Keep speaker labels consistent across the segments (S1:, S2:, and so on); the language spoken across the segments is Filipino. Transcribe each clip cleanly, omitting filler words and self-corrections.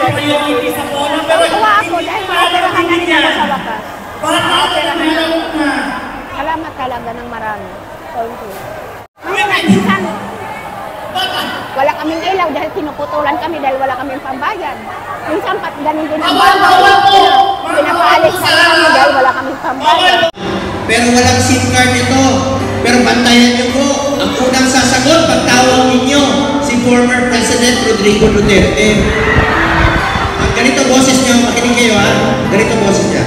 S1: Tuwa ako dahil maoperahan na rin ako sa wakas. Maoperahan na. Salamat talaga ng marami. Thank you. Ngayon, minsan, wala kaming ilaw dahil pinuputulan kami dahil wala kaming pambayad. Minsan pat ganun din ang pinapaalis na kami dahil wala kaming pambayad.
S2: Pero walang SIM card nito. Pero bantayan niyo po, ang unang sasagot pagtawag ninyo, si former President Rodrigo Duterte. At ganito boses niyo, makinig kayo ha. Ganito boses niya.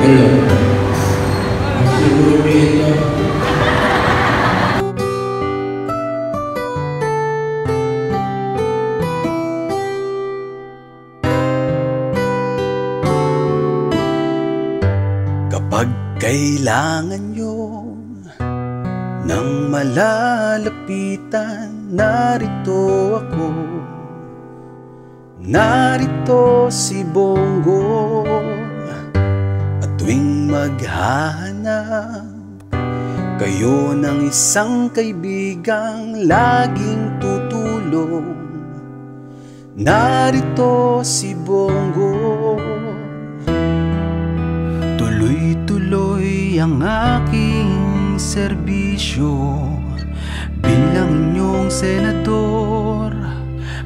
S2: Hello. Siguro dito.
S3: Kapag kailangan nyo ng malalapitan, narito ako. Narito si Bongo. At tuwing maghahanap kayo ng isang kaibigang laging tutulong, narito si Bongo. Tuloy-tuloy ang aking serbisyo bilang inyong senador.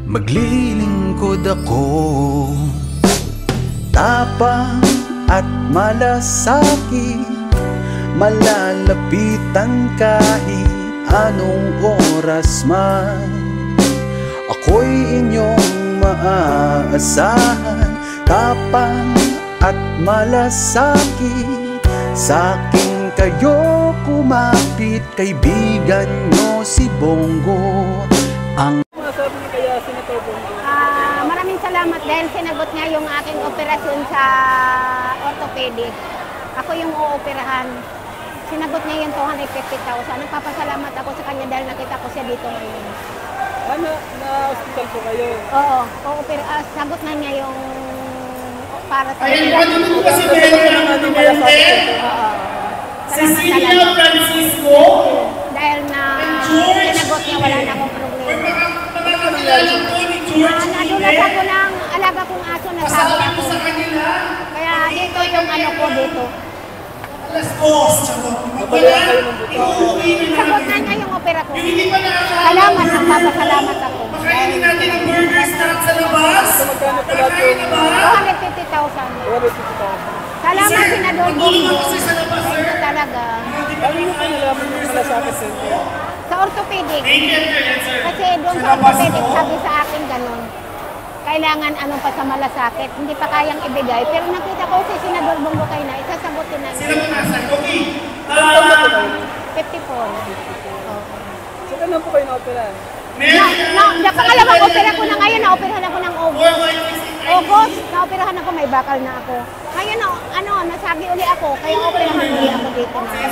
S3: Maglilingkod ako, tapang at malasakit, malalapitan kahit anong oras man. Ako'y inyong maaasahan, tapang at malasakit. Sa'kin kayo kumapit, kaibigan nyo si Bongo. Ang
S4: masabi niyo kaya Senator Bongo?
S1: Maraming salamat dahil sinagot niya yung aking operasyon sa orthopedic. Ako yung uoperahan. Sinagot niya yung 250,000. Nagpapasalamat ako sa kanya dahil nakita ko siya dito ngayon.
S4: Na-hospital po kayo?
S1: Oo, sagot na niya yung para sa
S2: Ayan, ano mo kasi Cecilia Francisco
S1: dahil na sinagot niya wala na akong problema. Nadulas ako ng alaga kong aso na sabi ako. Kaya dito yung ano ko dito.
S4: Napalayan kayo ng buto?
S1: Sagot na niya yung opera ko. Salamat, nagpapasalamat ako.
S2: Pakainin natin ang burgers sa labas.
S4: Magkano po lahat yung
S1: 250,000. Salamat, Senador Bongo. Ito talaga.
S4: Paano nyo kayo nalaman yung malasakit sa inyo?
S1: Sa orthopedic. Kasi doon sa orthopedic, sabi sa akin ganun. Kailangan anong pa sa malasakit. Hindi pa kayang ibigay. Pero nakita ko si Senador Bongo kayo na, isasagutin na niya. 54.
S4: So, kailan po kayo na-operahan?
S1: Pangalawang opera ko na ngayon, na-operahan ako ng August, na-operahan ako, may bakal na ako. Ngayon, nasagi uli ako, kaya operahan uli ako dito na.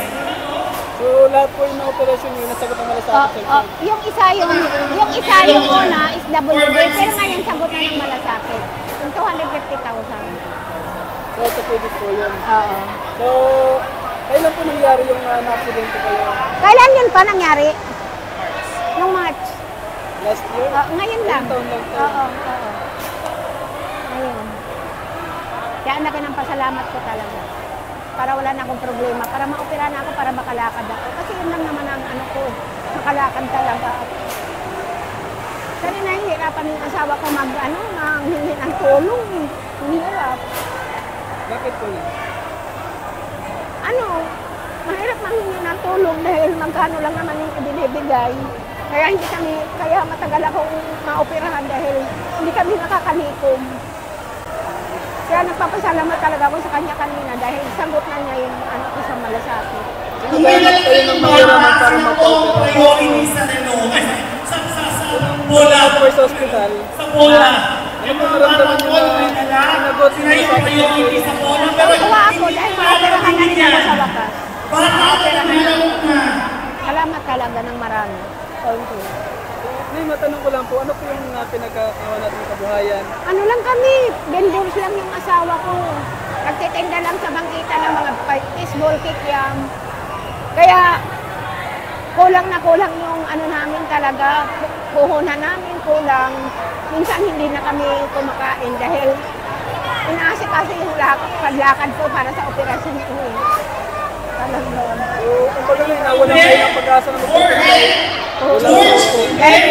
S4: So, lahat po yung na-operasyon nyo, nasagot ang malasakit sa inyo?
S1: Yung isa yung una is WD, pero ngayon sagot na ng malasakit. Yung 250,000.
S4: So, orthopedic po yun?
S1: Oo.
S4: So, kailan po nangyari yung na-accidente kayo?
S1: Kailan yun pa nangyari? Nung March.
S4: Last year?
S1: Ngayon lang.
S4: Taon lang po.
S1: Oo. Ngayon. Kaya ang laki ng pasalamat ko talaga. Para wala na akong problema. Para ma-opera na ako, para makalakad ako. Kasi yun lang naman ang ano ko. Makalakad talaga. Kasi nahihirapan yung asawa ko manghingi ng tulong. Hirap.
S4: Bakit po yun?
S1: Mahirap manghingi ng tulong dahil magkano lang naman yung ibinibigay. Kaya matagal akong maoperahan dahil hindi kami nakakalikom. Kaya nagpapasalamat talaga ako sa kanya kanina dahil sagot na niya yung ano ko sa malasakit.
S4: Naghanap kayo ng mahiraman para mapa-opera?
S2: Bola
S4: po sa hospital?
S2: Sa bola.
S4: Ano po maramdaman nyo na sinagot yung malasakit sa inyo?
S1: Tuwa ako dahil maoperahan na rin ako sa wakas. Salamat talaga ng marami. Thank you.
S4: Ngayon, matanong ko lang po, ano po yung pinagkakawa natin kabuhayan?
S1: Ano lang kami, vendors lang yung asawa ko. Nagtitinda lang sa bangkita ng mga baseball kick-yam. Kaya kulang na kulang yung ano namin talaga, puhunan namin kulang. minsan hindi na kami kumakain dahil inaasikaso yung paglakad ko para sa operasyon ko. Talagang.
S4: Ang pagaling, nawalan kayo ng pag-asa na magpapagay.
S2: George Ibe and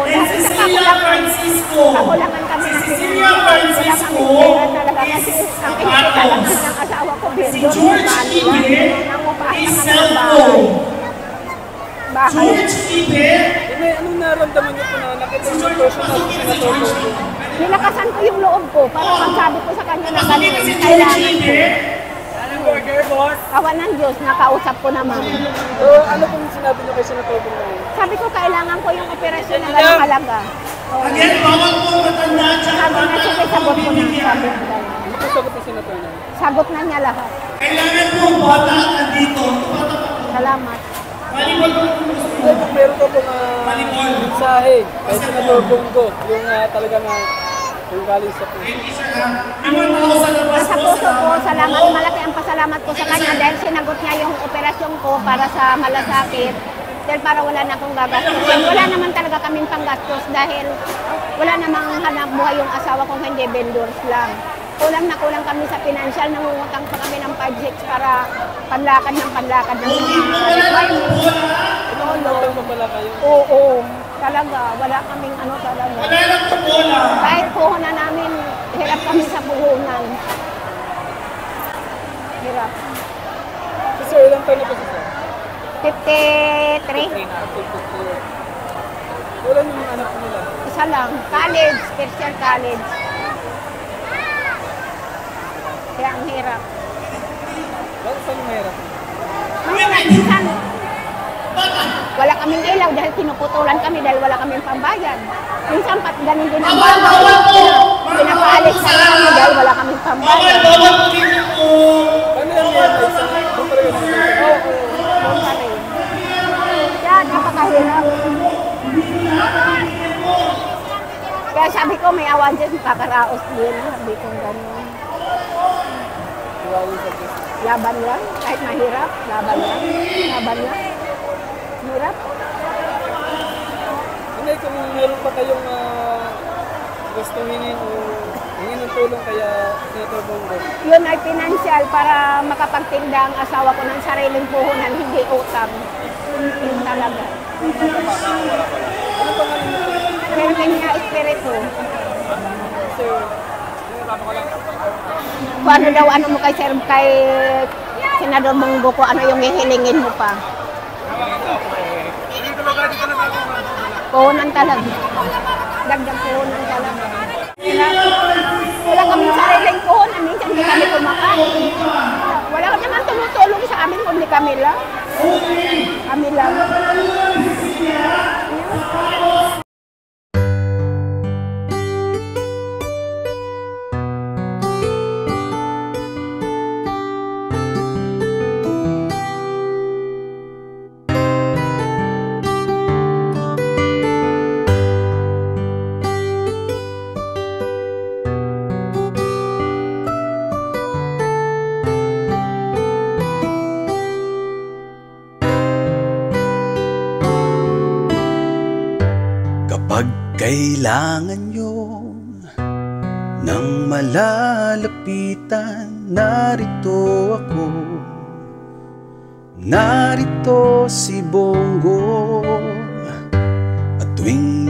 S1: Dahil
S2: Cecilia Francisco.
S1: kakulangan kami
S2: Si
S1: ng
S2: Cecilia
S1: wala kami
S2: Francisco
S1: pera talaga kasi
S2: is
S1: ang pinagkalaman
S2: Atos.
S1: ng asawa ko
S2: Si
S1: vendor,
S2: George Ibe
S1: nangupahan
S2: is
S1: kami ng
S2: cellphone.
S1: bahay.
S2: George Ibe,
S4: May anong naramdaman niyo po na nakita niyo yung personal sa Senator Bongo?
S1: Nilakasan ko yung loob ko para pagsabi ko sa kanya na
S2: Pasukin
S1: ganun,
S2: si George
S1: kailangan ko.
S2: Ibe.
S4: Burger, boss.
S1: Awa ng Diyos, nakausap ko naman.
S4: So, ano pong sinabi niyo kay Senator Bongo?
S1: Sabi ko, kailangan ko yung operasyon na gano'ng halaga. Oo.
S2: Again, bawal po matanda at saka
S1: Sabi na
S2: bata
S1: siya,
S2: ang
S1: sagot ko na.
S2: bibigyan.
S1: Sabi ko na.
S4: Ano po sagot ng Senator niya?
S1: Sagot na niya lahat.
S2: Kailangan po ang bata nandito.
S1: Salamat.
S2: Malibol po po.
S4: Hindi po meron ko pong mensahe kay Senator Bongo, yung talagang yung galing sa puso.
S2: Thank you, sir. May mga tao sa labas
S1: Sa
S2: po
S1: puso ko, salamat. Malaki ang pasalamat ko sa kanya dahil sinagot niya yung operasyon ko para sa malasakit. Dahil para wala na akong gagastusin. Wala naman talaga kaming panggastos dahil wala namang hanap buhay yung asawa kong hindi vendors lang. Kulang na kulang kami sa financial, nangungutang pa kami ng 5-6 para panlakad ng requirements.
S4: Ano pa pala kayo?
S1: Oo, talaga. Wala kaming ano talaga.
S2: Wala lang po bola.
S1: Kahit puhunan namin, hirap kami sa puhunan. Hirap.
S4: Si sir, ilang taon na po si sir?
S1: 53.
S4: Wala yung mga anak po nila.
S1: Isa lang. College. First year college. Kaya ang hirap.
S4: Bakit saan mahirap?
S1: Mahirap. Minsan, wala kaming ilaw dahil pinuputulan kami dahil wala kaming pambayad. Minsan pat ganun din ang bahay. Pinapaalis sa kami dahil wala kaming pambayad.
S2: Bawal po dito po.
S4: Ano yan yan? Ay, isang doon pa rin yung
S1: Oo, doon pa rin. Yan, napakahirap. Kaya sabi ko, may awan dyan, kakaraos din. Sabi ko gano'n.
S4: Iwawi sa Diyos.
S1: Laban lang, kahit mahirap, laban lang. Laban lang. Hirap.
S4: Hindi, kung meron pa kayong gusto hingin o hingin ng tulong kaya Senator Bongo.
S1: Yun ay financial para makapagtinda ang asawa ko ng sariling puhunan, hindi utang. Yun talaga.
S4: Ano pangalan niyo po?
S1: Pero kanya espiritu.
S4: Sir,
S1: Kung ano daw, ano mo kay Sir, kay Senador Bongo ko, ano yung hihilingin mo pa. Puhunan talaga. Dagdag puhunan talaga. Wala kaming sariling puhunan, minsan hindi kami kumakain. Wala naman tumutulong sa amin kundi kami lang. Kami lang.
S3: Kapag kailangan nyo ng malalapitan, narito ako. Narito si Bongo. At tuwing